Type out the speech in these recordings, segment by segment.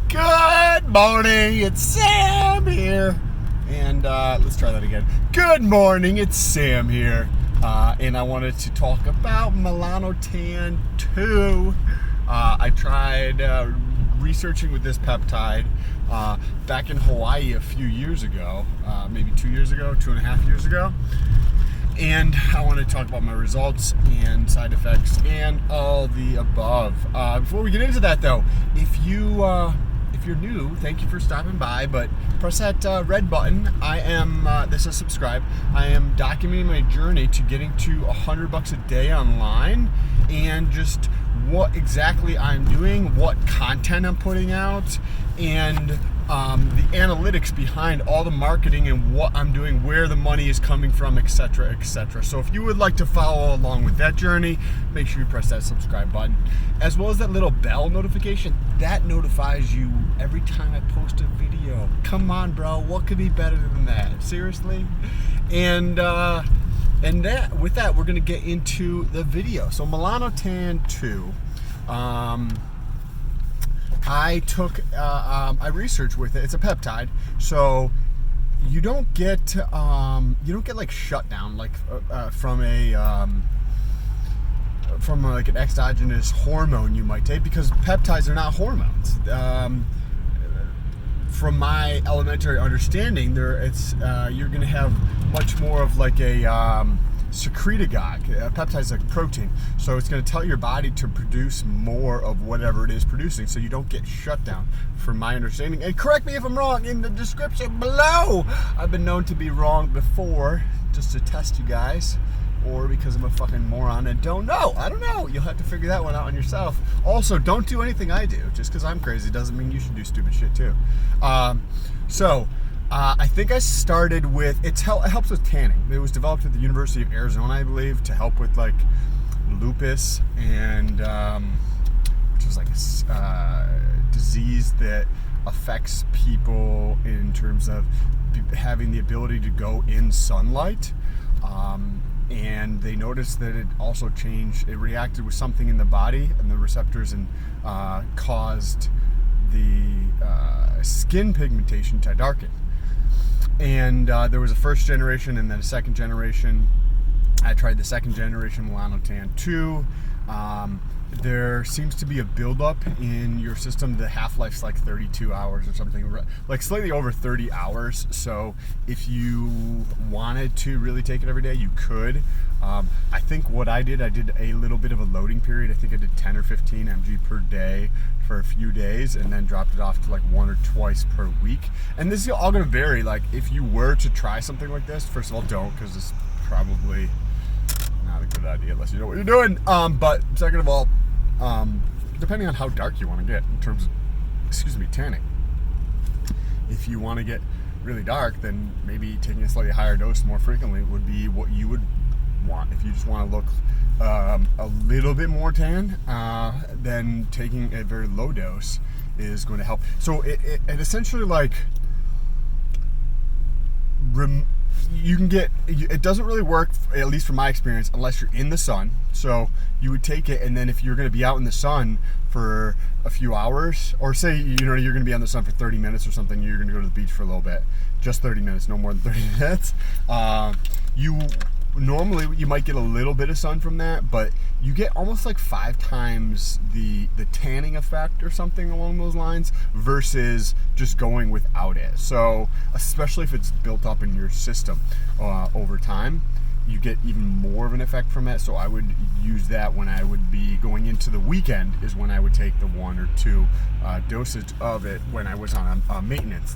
Good morning, it's Sam here. And let's try that again. Good morning, it's Sam here. And I wanted to talk about Melanotan 2. I tried researching with this peptide back in Hawaii a few years ago, maybe 2 years ago, 2.5 years ago. And I want to talk about my results and side effects and all the above. Before we get into that, though, if you're new, thank you for stopping by. But press that red button. This is subscribe. I am documenting my journey to getting to $100 a day online, and just what exactly I'm doing, what content I'm putting out, and the analytics behind all the marketing and what I'm doing, where the money is coming from, etc., etc. So if you would like to follow along with that journey, make sure you press that subscribe button, as well as that little bell notification. That notifies you every time I post a video. Come on, bro, what could be better than that? Seriously? And with that, we're gonna get into the video. So Melanotan 2. I researched with it. It's a peptide, so you don't get like shut down like from like an exogenous hormone you might take, because peptides are not hormones. From my elementary understanding, you're going to have much more of like a secretagogue. Peptide's like protein, so it's going to tell your body to produce more of whatever it is producing, so you don't get shut down, from my understanding. And correct me if I'm wrong in the description below. I've been known to be wrong before, just to test you guys, or because I'm a fucking moron and don't know. I don't know. You'll have to figure that one out on yourself. Also, don't do anything I do. Just because I'm crazy doesn't mean you should do stupid shit too. I think I started with, it helps with tanning. It was developed at the University of Arizona, I believe, to help with like lupus, and which is like a disease that affects people in terms of having the ability to go in sunlight. And they noticed that it also changed, it reacted with something in the body and the receptors, and caused the skin pigmentation to darken. And there was a first generation and then a second generation. I tried the second generation, Melanotan 2. There seems to be a buildup in your system. The half-life's like 32 hours or something, like slightly over 30 hours. So if you wanted to really take it every day, you could. I think what I did a little bit of a loading period. I think I did 10 or 15 mg per day for a few days, and then dropped it off to like 1 or twice per week. And this is all going to vary. Like, if you were to try something like this, first of all, don't, because it's probably not a good idea unless you know what you're doing. But second of all, depending on how dark you want to get in terms of, tanning. If you want to get really dark, then maybe taking a slightly higher dose more frequently would be what you would want. If you just want to look a little bit more tan, then taking a very low dose is going to help. So it essentially, like, you can get, it doesn't really work, at least from my experience, unless you're in the sun. So you would take it, and then if you're going to be out in the sun for a few hours, or say you're going to be on the sun for 30 minutes or something, you're going to go to the beach for a little bit, just 30 minutes, no more than 30 minutes. Normally you might get a little bit of sun from that, but you get almost like 5 times the tanning effect or something along those lines, versus just going without it. So especially if it's built up in your system over time, you get even more of an effect from it. So I would use that when I would be going into the weekend, is when I would take the 1 or 2 dosage of it when I was on a maintenance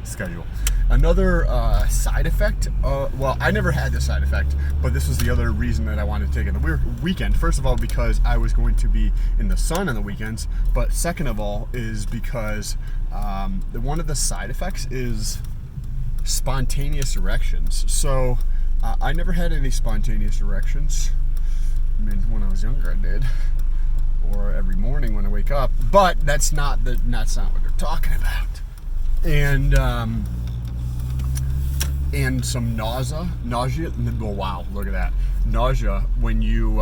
schedule. Another side effect, well, I never had this side effect, but this was the other reason that I wanted to take it on the weekend. First of all, because I was going to be in the sun on the weekends, but second of all is because one of the side effects is spontaneous erections. So I never had any spontaneous erections. I mean, when I was younger I did, or every morning when I wake up, but that's not what they're talking about. And some nausea. Oh, wow, look at that. Nausea when you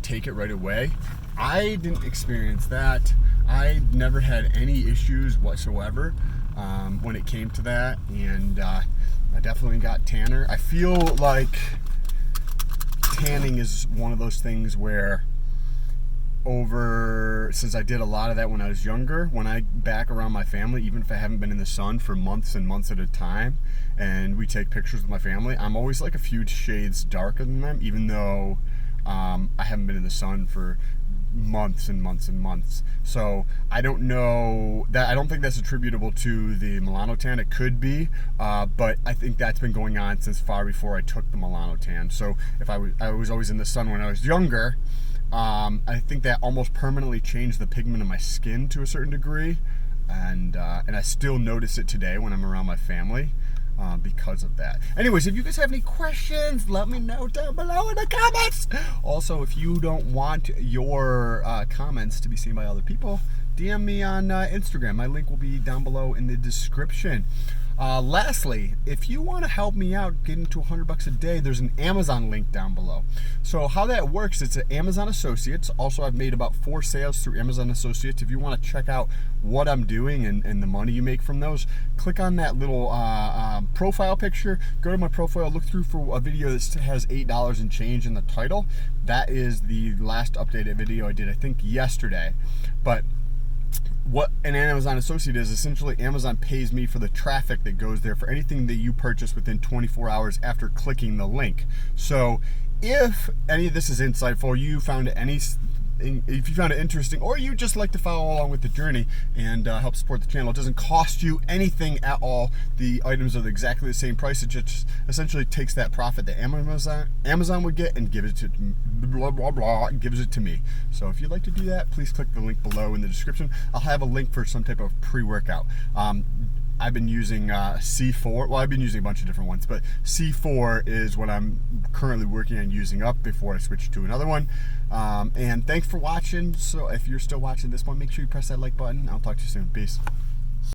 take it right away. I didn't experience that. I never had any issues whatsoever when it came to that, and I definitely got tanner. I feel like tanning is one of those things where since I did a lot of that when I was younger, when I back around my family, even if I haven't been in the sun for months and months at a time, and we take pictures with my family, I'm always like a few shades darker than them, even though I haven't been in the sun for months and months and months. So I don't know that. I don't think that's attributable to the Melanotan. It could be, but I think that's been going on since far before I took the Melanotan. So if I was always in the sun when I was younger, I think that almost permanently changed the pigment of my skin to a certain degree, and I still notice it today when I'm around my family because of that. Anyways, if you guys have any questions, let me know down below in the comments. Also, if you don't want your comments to be seen by other people, DM me on Instagram. My link will be down below in the description. Lastly, if you want to help me out getting to $100 a day, there's an Amazon link down below. So how that works, it's at Amazon Associates. Also, I've made about 4 sales through Amazon Associates. If you want to check out what I'm doing and the money you make from those, click on that little profile picture. Go to my profile, look through for a video that has $8 and change in the title. That is the last updated video I did, I think yesterday. But what an Amazon Associate is, essentially Amazon pays me for the traffic that goes there for anything that you purchase within 24 hours after clicking the link. So if any of this is insightful, if you found it interesting, or you just like to follow along with the journey and help support the channel, it doesn't cost you anything at all. The items are exactly the same price. It just essentially takes that profit that Amazon would get and gives it to me. So if you'd like to do that, please click the link below in the description. I'll have a link for some type of pre-workout. I've been using C4. Well, I've been using a bunch of different ones, but C4 is what I'm currently working on using up before I switch to another one. And thanks for watching. So if you're still watching this one, make sure you press that like button. I'll talk to you soon. Peace.